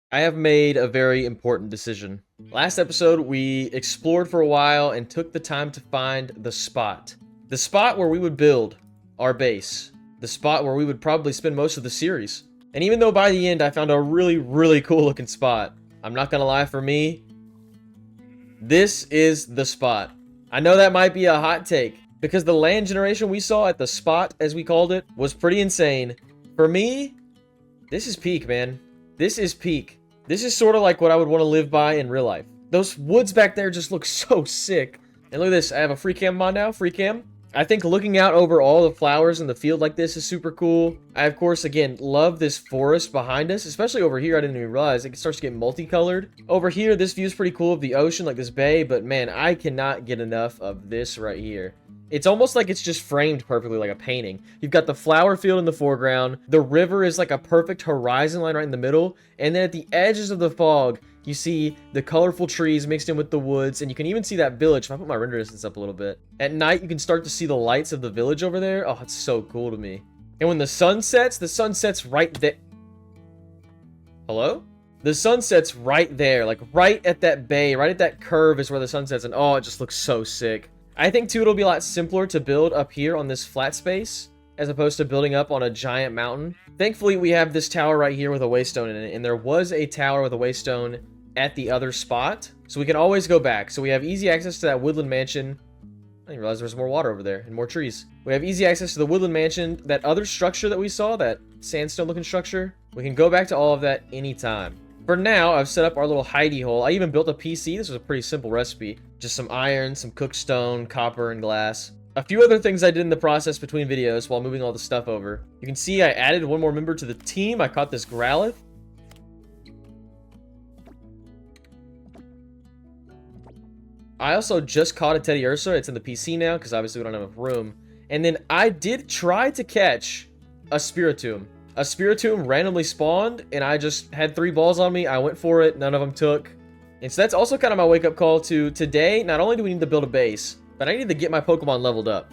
I have made a very important decision. Last episode, we explored for a while and took the time to find the spot. The spot where we would build our base. The spot where we would probably spend most of the series. And even though by the end I found a really cool looking spot, I'm not gonna lie, for me, this is the spot. I know that might be a hot take, because the land generation we saw at the spot, as we called it, was pretty insane. For me, this is peak, man. This is peak. This is sort of like what I would want to live by in real life. Those woods back there just look so sick. And look at this. I have a free cam mod now. Free cam. I think looking out over all the flowers in the field like this is super cool. I, of course, again, love this forest behind us. Especially over here, I didn't even realize it starts to get multicolored. Over here, this view is pretty cool of the ocean, like this bay. But man, I cannot get enough of this right here. It's almost like it's just framed perfectly like a painting. You've got the flower field in the foreground. The river is like a perfect horizon line right in the middle. And then at the edges of the fog, you see the colorful trees mixed in with the woods. And you can even see that village. If I put my render distance up a little bit. At night, you can start to see the lights of the village over there. Oh, it's so cool to me. And when the sun sets right there. Hello? The sun sets right there. Like right at that bay, right at that curve is where the sun sets. And oh, it just looks so sick. I think, too, it'll be a lot simpler to build up here on this flat space as opposed to building up on a giant mountain. Thankfully, we have this tower right here with a waystone in it, and there was a tower with a waystone at the other spot, so we can always go back. So we have easy access to that woodland mansion. I didn't realize there was more water over there and more trees. We have easy access to the woodland mansion, that other structure that we saw, that sandstone-looking structure. We can go back to all of that anytime. For now, I've set up our little hidey hole. I even built a PC. This was a pretty simple recipe. Just some iron, some cooked stone, copper, and glass. A few other things I did in the process between videos while moving all the stuff over. You can see I added one more member to the team. I caught this Growlithe. I also just caught a Teddy Ursa. It's in the PC now because obviously we don't have enough room. And then I did try to catch a Spiritomb. A Spiritomb randomly spawned, and I just had 3 balls on me. I went for it. None of them took. And so that's also kind of my wake-up call to today. Not only do we need to build a base, but I need to get my Pokemon leveled up.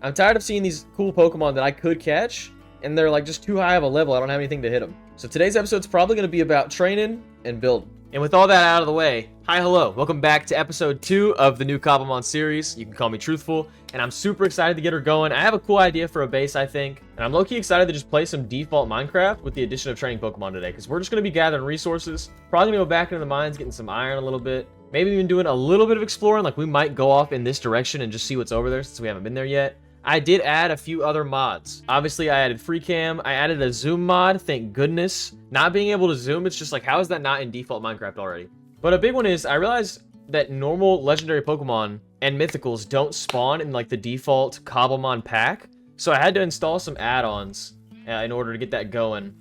I'm tired of seeing these cool Pokemon that I could catch, and they're like just too high of a level. I don't have anything to hit them. So today's episode's probably going to be about training and building. And with all that out of the way, hi, hello, welcome back to episode 2 of the new Cobblemon series. You can call me Truthful, and I'm super excited to get her going. I have a cool idea for a base, I think, and I'm low-key excited to just play some default Minecraft with the addition of training Pokemon today, because we're just going to be gathering resources, probably going to go back into the mines, getting some iron a little bit, maybe even doing a little bit of exploring, like we might go off in this direction and just see what's over there since we haven't been there yet. I did add a few other mods. Obviously, I added free cam. I added a zoom mod, thank goodness. Not being able to zoom, it's just like, how is that not in default Minecraft already? But a big one is, I realized that normal legendary Pokemon and mythicals don't spawn in like the default Cobblemon pack. So I had to install some add-ons in order to get that going.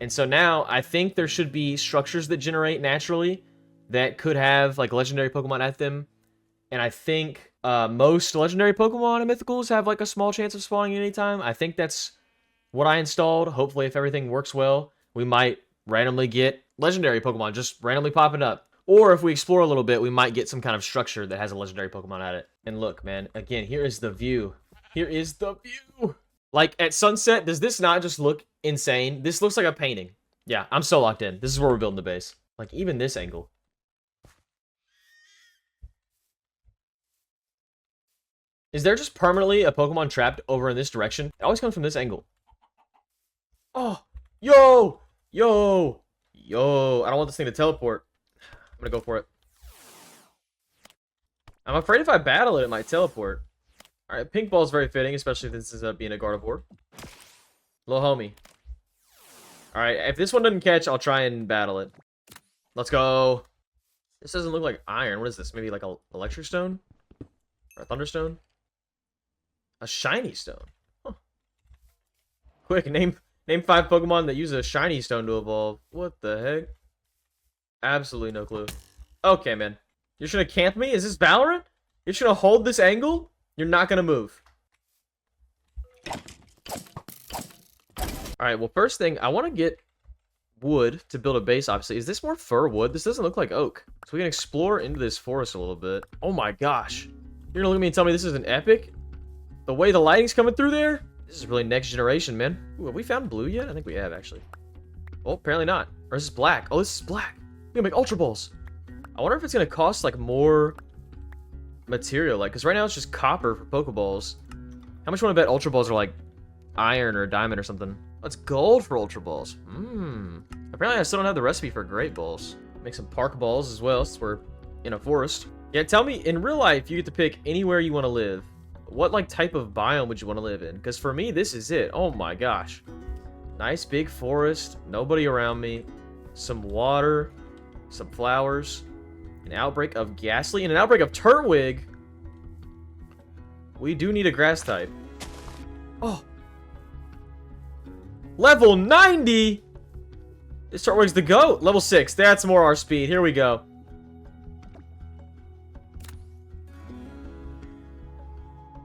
And so now I think there should be structures that generate naturally that could have like legendary Pokemon at them. And I think most legendary Pokemon and mythicals have like a small chance of spawning at any time. I think that's what I installed. Hopefully, if everything works well, we might randomly get legendary Pokemon just randomly popping up. Or if we explore a little bit, we might get some kind of structure that has a legendary Pokemon at it. And look, man, again, here is the view. Here is the view. Like at sunset, does this not just look insane? This looks like a painting. Yeah, I'm so locked in. This is where we're building the base. Like even this angle. Is there just permanently a Pokemon trapped over in this direction? It always comes from this angle. Oh, yo, yo, yo. I don't want this thing to teleport. I'm gonna go for it. I'm afraid if I battle it, it might teleport. Alright, Pink Ball's very fitting, especially if this is being a Gardevoir. Little homie. Alright, if this one doesn't catch, I'll try and battle it. Let's go. This doesn't look like iron. What is this? Maybe like a electric stone? Or a thunderstone? A shiny stone. Huh. Quick, name 5 Pokemon that use a shiny stone to evolve. What the heck? Absolutely no clue. Okay, man. You're just gonna camp me? Is this Valorant? You're just gonna hold this angle? You're not gonna move. Alright, well, first thing, I want to get wood to build a base, obviously. Is this more fir wood? This doesn't look like oak. So we can explore into this forest a little bit. Oh my gosh. You're gonna look at me and tell me this is an epic? The way the lighting's coming through there? This is really next generation, man. Ooh, have we found blue yet? I think we have, actually. Oh, apparently not. Or is this black? Oh, this is black. We can make Ultra Balls. I wonder if it's gonna cost like more material, like, because right now it's just copper for Pokeballs. How much you want to bet Ultra Balls are like iron or diamond or something? Oh, it's gold for Ultra Balls. Apparently I still don't have the recipe for Great Balls. Make some Park Balls as well, since we're in a forest. Yeah, tell me, in real life, you get to pick anywhere you want to live. What, like, type of biome would you want to live in? Because for me, this is it. Oh my gosh. Nice big forest, nobody around me, some water, some flowers, an outbreak of Ghastly, and an outbreak of Turtwig. We do need a grass type. Oh. Level 90? This Turtwig's the GOAT. Level 6. That's more our speed. Here we go.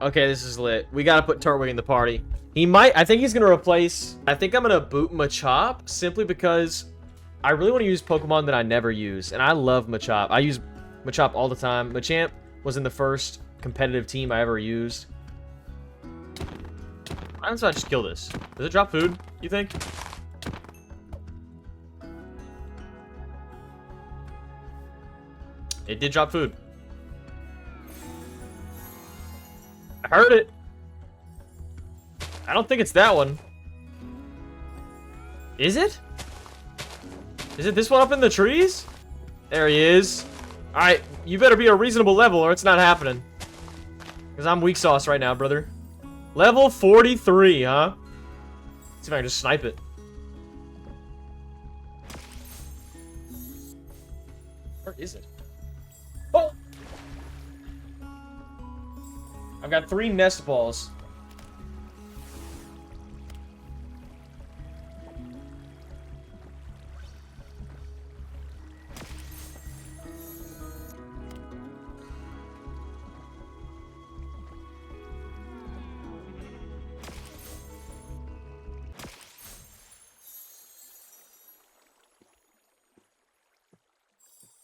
Okay, this is lit. We gotta put Turtwig in the party. He might... I think he's gonna replace... I think I'm gonna boot Machop simply because I really want to use Pokemon that I never use. And I love Machop. I use Machop all the time. Machamp was in the first competitive team I ever used. Why don't I just kill this? Does it drop food, you think? It did drop food. I heard it. I don't think it's that one. Is it? Is it this one up in the trees? There he is. Alright, you better be a reasonable level or it's not happening. Because I'm weak sauce right now, brother. Level 43, huh? Let's see if I can just snipe it. Where is it? Oh! I've got 3 nest balls.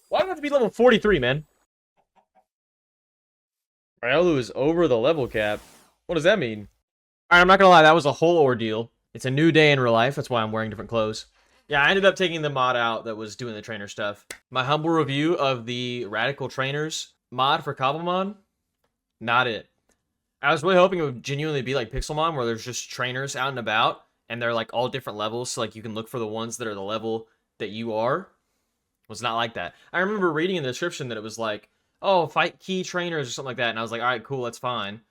Why do I have to be level 43, man? Railu is over the level cap. What does that mean? Alright, I'm not gonna lie, that was a whole ordeal. It's a new day in real life, that's why I'm wearing different clothes. Yeah, I ended up taking the mod out that was doing the trainer stuff. My humble review of the Radical Trainers mod for Cobblemon, not it. I was really hoping it would genuinely be like Pixelmon, where there's just trainers out and about, and they're like all different levels, so like you can look for the ones that are the level that you are. It was not like that. I remember reading in the description that it was like, oh, fight key trainers or something like that, and I was like, alright, cool, that's fine.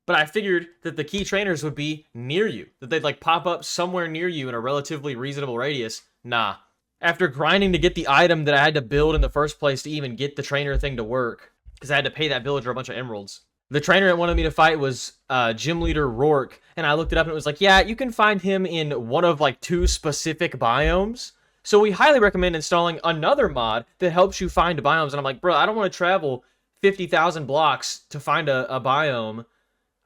But I figured that the key trainers would be near you, that they'd like pop up somewhere near you in a relatively reasonable radius. Nah. After grinding to get the item that I had to build in the first place to even get the trainer thing to work, because I had to pay that villager a bunch of emeralds. The trainer that wanted me to fight was Gym Leader Rourke, and I looked it up and it was like, yeah, you can find him in one of like 2 specific biomes. So we highly recommend installing another mod that helps you find biomes. And I'm like, bro, I don't want to travel 50,000 blocks to find a biome.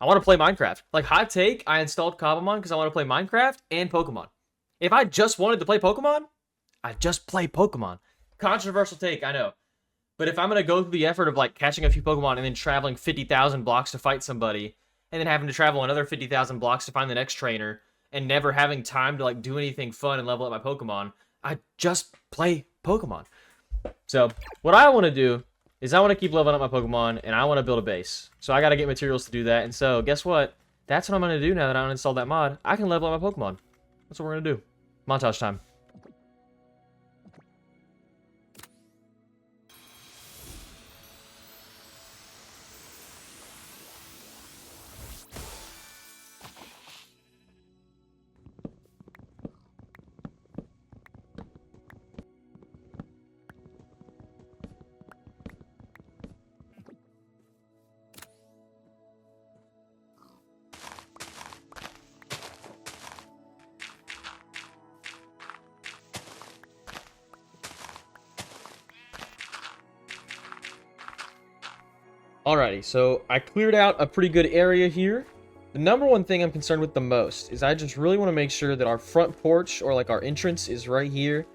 I want to play Minecraft. Like, hot take, I installed Cobblemon because I want to play Minecraft and Pokemon. If I just wanted to play Pokemon, I'd just play Pokemon. Controversial take, I know. But if I'm going to go through the effort of, like, catching a few Pokemon and then traveling 50,000 blocks to fight somebody, and then having to travel another 50,000 blocks to find the next trainer, and never having time to, like, do anything fun and level up my Pokemon, I just play Pokemon. So, what I want to do is I want to keep leveling up my Pokemon, and I want to build a base. So I got to get materials to do that, and so, guess what? That's what I'm going to do now that I uninstalled that mod. I can level up my Pokemon. That's what we're going to do. Montage time. Alrighty, so I cleared out a pretty good area here. The number one thing I'm concerned with the most is I just really want to make sure that our front porch, or like our entrance, is right here,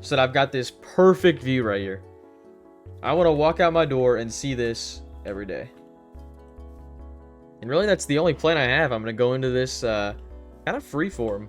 so that I've got this perfect view right here. I want to walk out my door and see this every day. And really, that's the only plan I have. I'm going to go into this kind of freeform.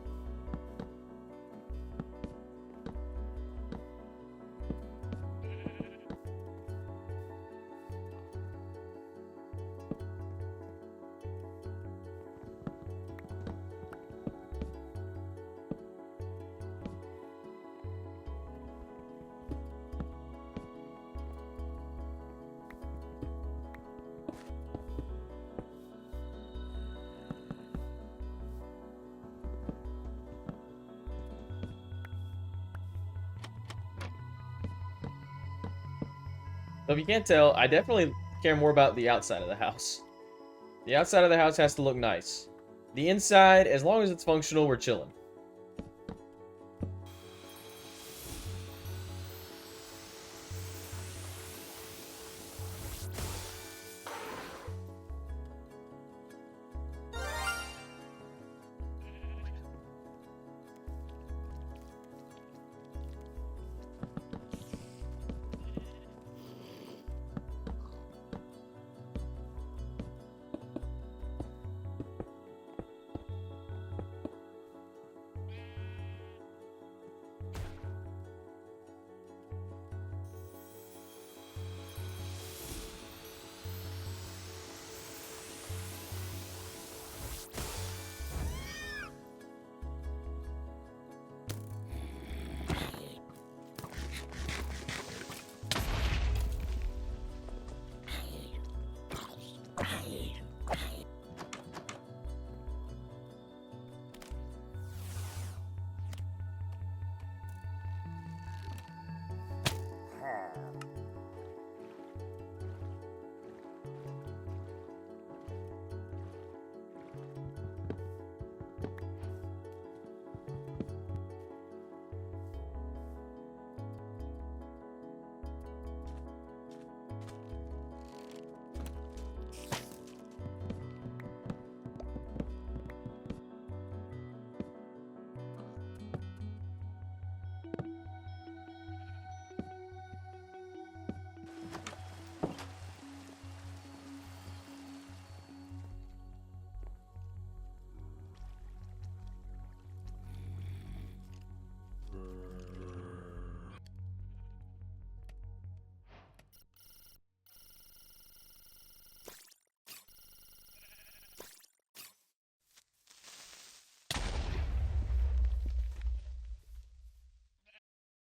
So if you can't tell, I definitely care more about the outside of the house. The outside of the house has to look nice. The inside, as long as it's functional, we're chilling.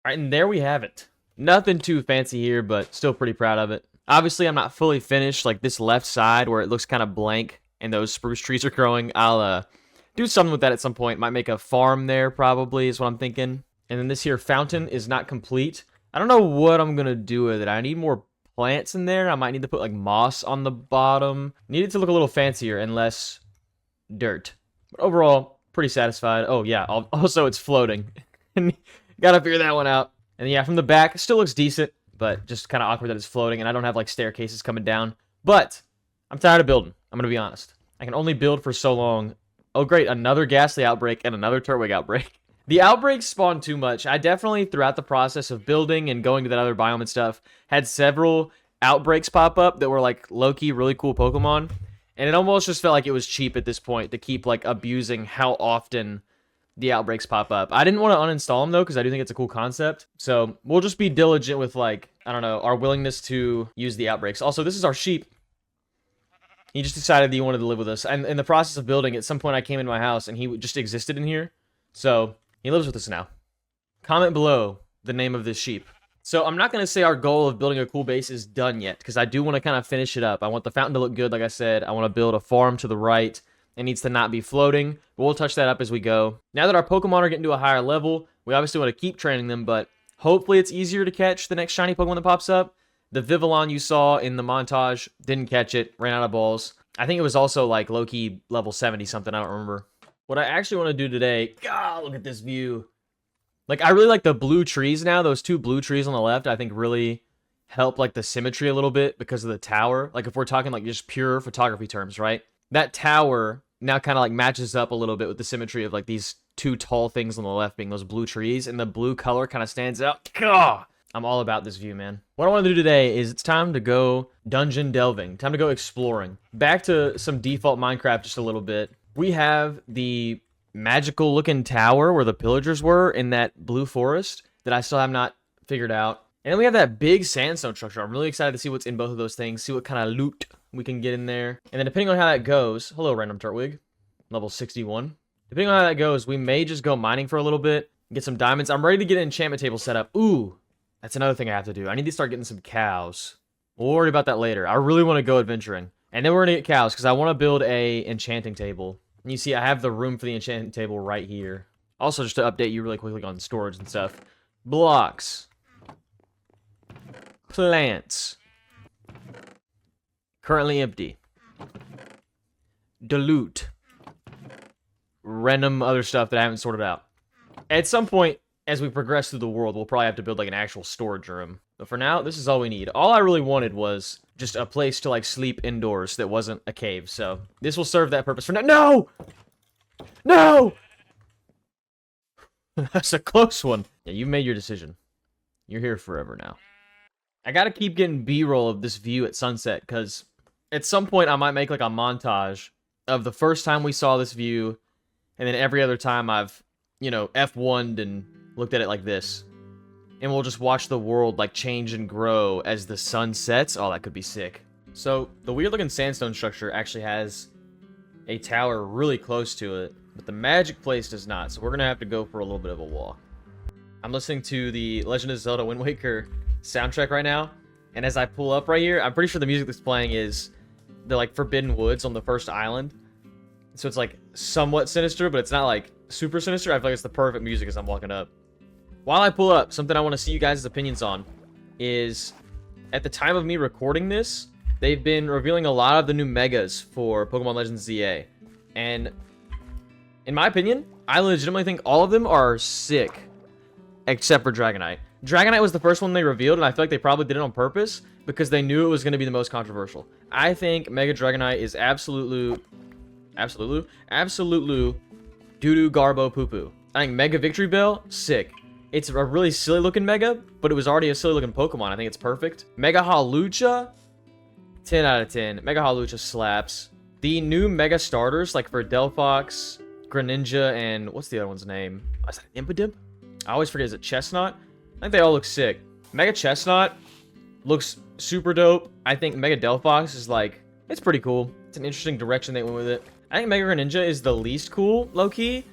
Alright, and there we have it. Nothing too fancy here, but still pretty proud of it. Obviously, I'm not fully finished, like this left side where it looks kind of blank and those spruce trees are growing. I'll do something with that at some point. Might make a farm there, probably, is what I'm thinking. And then this here fountain is not complete. I don't know what I'm going to do with it. I need more plants in there. I might need to put, like, moss on the bottom. Need it to look a little fancier and less dirt. But overall, pretty satisfied. Oh, yeah. Also, it's floating. Gotta figure that one out. And yeah, from the back, it still looks decent, but just kind of awkward that it's floating, and I don't have, like, staircases coming down. But I'm tired of building. I'm gonna be honest. I can only build for so long. Oh, great. Another ghastly outbreak and another Turtwig outbreak. The outbreaks spawned too much. I definitely, throughout the process of building and going to that other biome and stuff, had several outbreaks pop up that were, like, low-key really cool Pokemon. And it almost just felt like it was cheap at this point to keep, like, abusing how often the outbreaks pop up. I didn't want to uninstall them, though, because I do think it's a cool concept. So we'll just be diligent with, like, I don't know, our willingness to use the outbreaks. Also, this is our sheep. He just decided that he wanted to live with us. And in the process of building, at some point I came in my house, and he just existed in here. So he lives with us now. Comment below the name of this sheep. So I'm not going to say our goal of building a cool base is done yet, because I do want to kind of finish it up. I want the fountain to look good, like I said. I want to build a farm to the right. It needs to not be floating, but we'll touch that up as we go. Now that our Pokemon are getting to a higher level, we obviously want to keep training them, but hopefully it's easier to catch the next shiny Pokemon that pops up. The Vivillon you saw in the montage, didn't catch it, ran out of balls. I think it was also like low-key level 70 something, I don't remember. What I actually want to do today, God, look at this view. Like, I really like the blue trees now. Those two blue trees on the left, I think really help like the symmetry a little bit because of the tower. Like, if we're talking like just pure photography terms, right? That tower now kind of like matches up a little bit with the symmetry of like these two tall things on the left being those blue trees, and the blue color kind of stands out. Gah! I'm all about this view, man. What I want to do today is it's time to go dungeon delving. Time to go exploring. Back to some default Minecraft just a little bit. We have the magical looking tower where the pillagers were in that blue forest that I still have not figured out. And then we have that big sandstone structure. I'm really excited to see what's in both of those things, see what kind of loot we can get in there. And then depending on how that goes, hello random Turtwig, level 61. Depending on how that goes, we may just go mining for a little bit, get some diamonds. I'm ready to get an enchantment table set up. Ooh, that's another thing I have to do. I need to start getting some cows. We'll worry about that later. I really want to go adventuring. And then we're going to get cows because I want to build a enchanting table. And you see, I have the room for the enchanting table right here. Also, just to update you really quickly on storage and stuff. Blocks. Plants. Currently empty. Dilute. Random other stuff that I haven't sorted out. At some point, as we progress through the world, we'll probably have to build like an actual storage room. But for now, this is all we need. All I really wanted was just a place to like sleep indoors that wasn't a cave. So this will serve that purpose for now. No! No! That's a close one. Yeah, you made your decision. You're here forever now. I gotta keep getting B-roll of this view at sunset, because at some point I might make like a montage of the first time we saw this view, and then every other time I've, you know, F1'd and looked at it like this. And we'll just watch the world like change and grow as the sun sets. Oh, that could be sick. So the weird looking sandstone structure actually has a tower really close to it, but the magic place does not. So we're gonna have to go for a little bit of a walk. I'm listening to the Legend of Zelda Wind Waker soundtrack right now, and as I pull up right here, I'm pretty sure the music that's playing is the like Forbidden Woods on the first island. So it's like somewhat sinister, but it's not like super sinister. I feel like it's the perfect music as I'm walking up. While I pull up, something I want to see you guys' opinions on is, at the time of me recording this, they've been revealing a lot of the new megas for Pokemon Legends ZA. And in my opinion, I legitimately think all of them are sick, except for Dragonite. Dragonite was the first one they revealed, and I feel like they probably did it on purpose because they knew it was going to be the most controversial. I think Mega Dragonite is absolute doo-doo garbo poo-poo. I think Mega Victory Bell, sick. It's a really silly looking Mega, but it was already a silly looking Pokemon. I think it's perfect. Mega Hawlucha, 10 out of 10. Mega Hawlucha slaps. The new Mega starters, like for Delphox, Greninja, and what's the other one's name? Is that Impidimp? I always forget, is it Chestnut? I think they all look sick. Mega Chestnut looks super dope. I think Mega Delphox is like, it's pretty cool. It's an interesting direction they went with it. I think Mega Greninja is the least cool, low-key.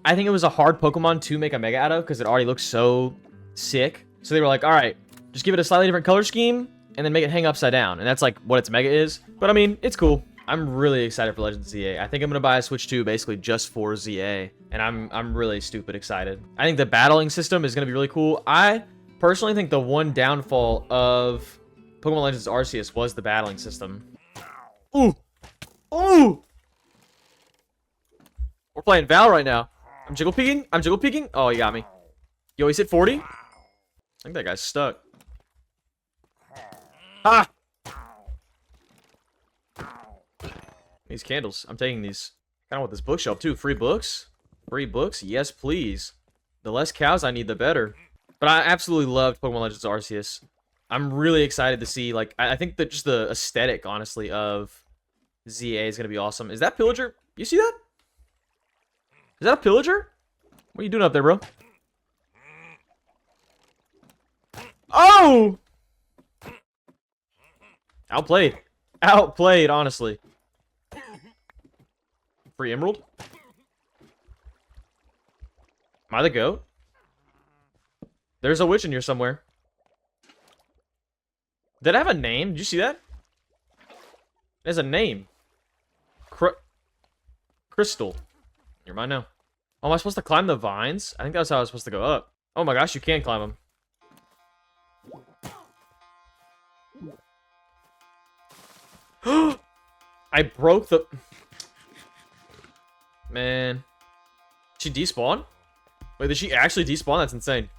I think it was a hard Pokemon to make a Mega out of because it already looks so sick. So they were like, all right, just give it a slightly different color scheme and then make it hang upside down. And that's like what its Mega is. But I mean, it's cool. I'm really excited for Legends ZA. I think I'm going to buy a Switch 2 basically just for ZA. And I'm really stupid excited. I think the battling system is going to be really cool. I personally think the one downfall of Pokemon Legends Arceus was the battling system. Ooh! Ooh! We're playing Val right now. I'm jiggle peeking. I'm jiggle peeking. Oh, he got me. Yo, he's hit 40. I think that guy's stuck. Ah! These candles. I'm taking these. I kind of want this bookshelf too. Free books? Free books? Yes, please. The less cows I need, the better. But I absolutely loved Pokemon Legends Arceus. I'm really excited to see, like, I think that just the aesthetic, honestly, of ZA is going to be awesome. Is that Pillager? You see that? Is that a Pillager? What are you doing up there, bro? Oh! Outplayed. Outplayed, honestly. Free Emerald? Am I the goat? There's a witch in here somewhere. Did I have a name? Did you see that? There's a name. Crystal. You're mine now. Oh, am I supposed to climb the vines? I think that's how I was supposed to go up. Oh my gosh, you can climb them. I broke the... Man. She despawned? Wait, did she actually despawn? That's insane.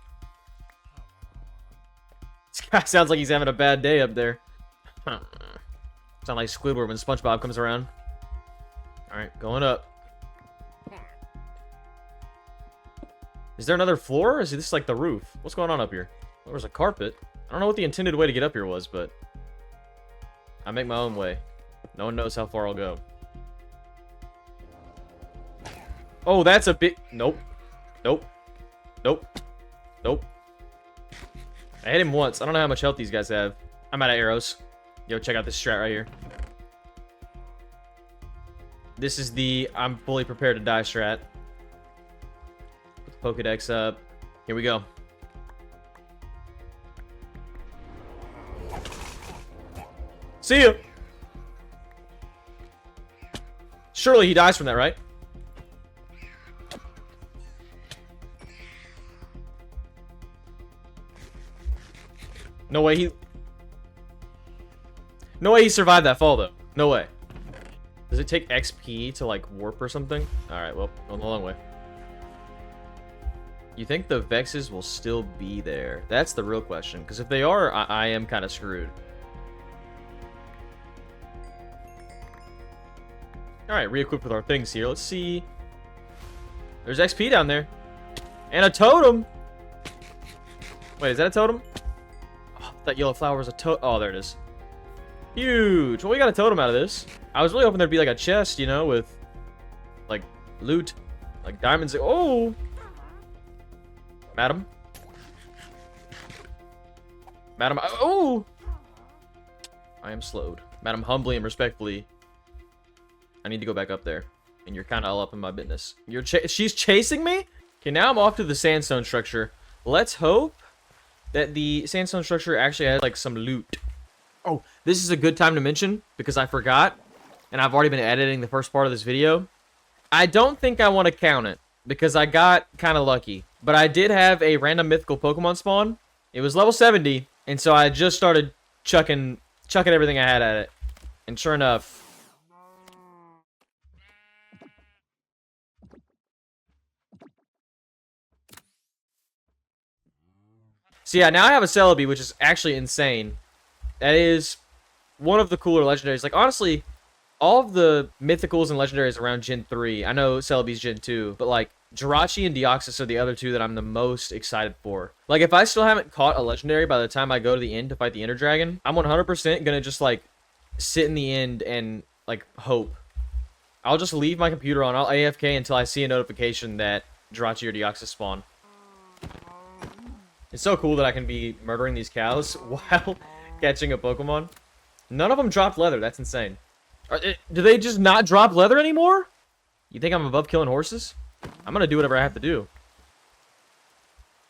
This guy sounds like he's having a bad day up there. Sound like Squidward when SpongeBob comes around. Alright, going up. Is there another floor, or is this like the roof? What's going on up here? There was a carpet. I don't know what the intended way to get up here was, but... I make my own way. No one knows how far I'll go. Oh, that's a bit... Nope. Nope. Nope. Nope. I hit him once. I don't know how much health these guys have. I'm out of arrows. Yo, check out this strat right here. This is the I'm fully prepared to die strat. Put the Pokedex up. Here we go. See ya! Surely he dies from that, right? No way he... No way he survived that fall, though. No way. Does it take XP to, like, warp or something? Alright, well, on the long way. You think the Vexes will still be there? That's the real question. Because if they are, I am kind of screwed. Alright, re-equipped with our things here. Let's see. There's XP down there. And a totem! Wait, is that a totem? Oh, that yellow flower was a totem. Oh, there it is. Huge! Well, we got a totem out of this. I was really hoping there'd be like a chest, you know, with like loot. Like diamonds. Oh! Madam? Madam, oh! I am slowed. Madam, humbly and respectfully, I need to go back up there. And you're kind of all up in my business. She's chasing me? Okay, now I'm off to the sandstone structure. Let's hope that the sandstone structure actually has, like, some loot. Oh, this is a good time to mention, because I forgot, and I've already been editing the first part of this video. I don't think I want to count it, because I got kind of lucky. But I did have a random mythical Pokemon spawn. It was level 70, and so I just started chucking everything I had at it. And sure enough... So yeah, now I have a Celebi, which is actually insane. That is one of the cooler legendaries. Like, honestly, all of the mythicals and legendaries around Gen 3, I know Celebi's Gen 2, but like, Jirachi and Deoxys are the other two that I'm the most excited for. Like, if I still haven't caught a legendary by the time I go to the end to fight the Ender Dragon, I'm 100% gonna just, like, sit in the end and, like, hope. I'll just leave my computer on, I'll AFK until I see a notification that Jirachi or Deoxys spawn. It's so cool that I can be murdering these cows while catching a Pokemon. None of them dropped leather. That's insane. Do they just not drop leather anymore? You think I'm above killing horses? I'm gonna do whatever I have to do.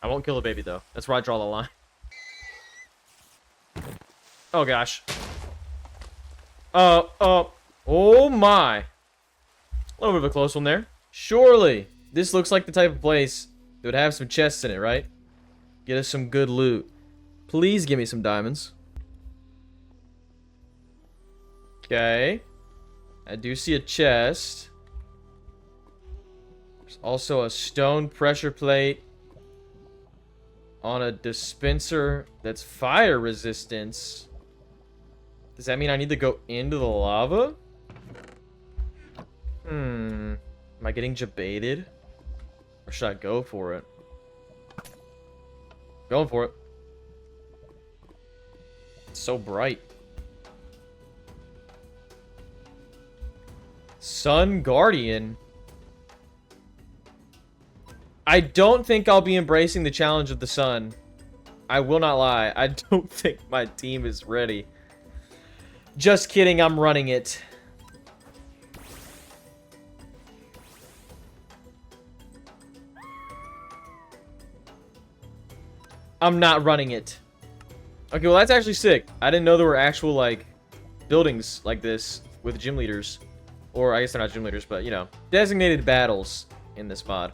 I won't kill a baby, though. That's where I draw the line. Oh, gosh. Oh, my. A little bit of a close one there. Surely, this looks like the type of place that would have some chests in it, right? Get us some good loot. Please give me some diamonds. Okay. I do see a chest. There's also a stone pressure plate on a dispenser that's fire resistance. Does that mean I need to go into the lava? Am I getting jebaited? Or should I go for it? Going for it. It's so bright. Sun Guardian. I don't think I'll be embracing the challenge of the sun. I will not lie. I don't think my team is ready. Just kidding, I'm running it. I'm not running it. Okay, well, that's actually sick. I didn't know there were actual, like, buildings like this with gym leaders. Or, I guess they're not gym leaders, but, you know, designated battles in this mod.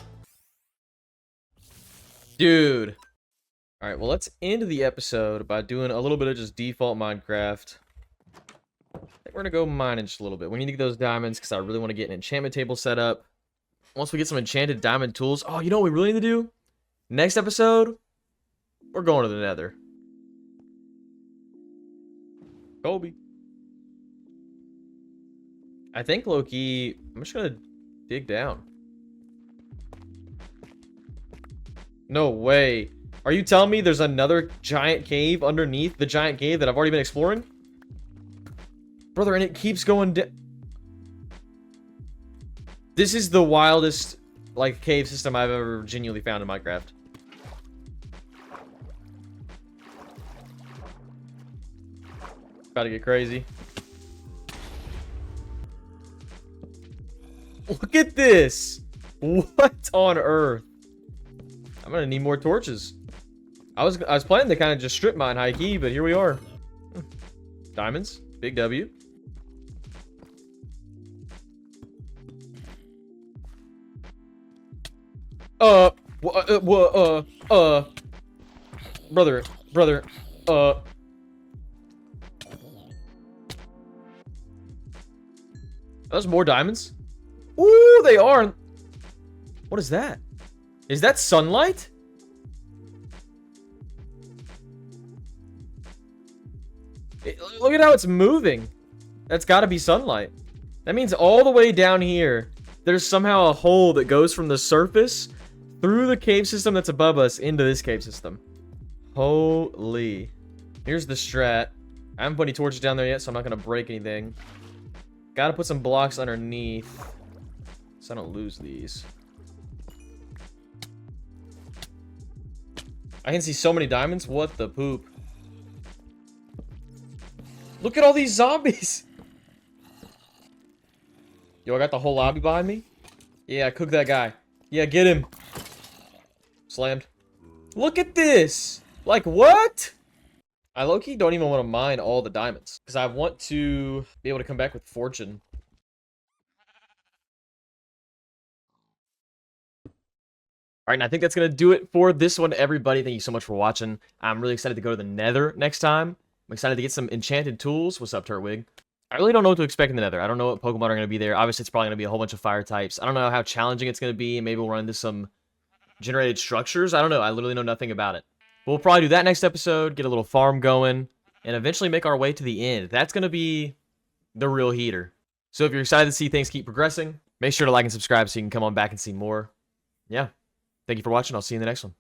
Dude. Alright, well, let's end the episode by doing a little bit of just default Minecraft. I think we're gonna go mining just a little bit. We need to get those diamonds, because I really want to get an enchantment table set up. Once we get some enchanted diamond tools... Oh, you know what we really need to do? Next episode... We're going to the nether. Kobe. I think, low-key, I'm just gonna dig down. No way. Are you telling me there's another giant cave underneath the giant cave that I've already been exploring? Brother, and it keeps going down. This is the wildest, like, cave system I've ever genuinely found in Minecraft. About to get crazy. Look at this! What on earth? I'm gonna need more torches. I was planning to kind of just strip mine high key, but here we are. Diamonds, big W. brother. Those more diamonds? Ooh, they are. What is that? Is that sunlight? Look at how it's moving. That's got to be sunlight. That means all the way down here, there's somehow a hole that goes from the surface through the cave system that's above us into this cave system. Holy. Here's the strat. I haven't put any torches down there yet, so I'm not going to break anything. Gotta put some blocks underneath so I don't lose these. I can see so many diamonds. What the poop? Look at all these zombies. Yo, I got the whole lobby behind me. Yeah, cook that guy. Yeah, get him. Slammed. Look at this. Like, what? I low-key don't even want to mine all the diamonds, because I want to be able to come back with fortune. Alright, and I think that's going to do it for this one, everybody. Thank you so much for watching. I'm really excited to go to the Nether next time. I'm excited to get some enchanted tools. What's up, Turtwig? I really don't know what to expect in the Nether. I don't know what Pokemon are going to be there. Obviously, it's probably going to be a whole bunch of fire types. I don't know how challenging it's going to be. Maybe we'll run into some generated structures. I don't know. I literally know nothing about it. We'll probably do that next episode, get a little farm going, and eventually make our way to the end. That's going to be the real heater. So if you're excited to see things keep progressing, make sure to like and subscribe so you can come on back and see more. Yeah. Thank you for watching. I'll see you in the next one.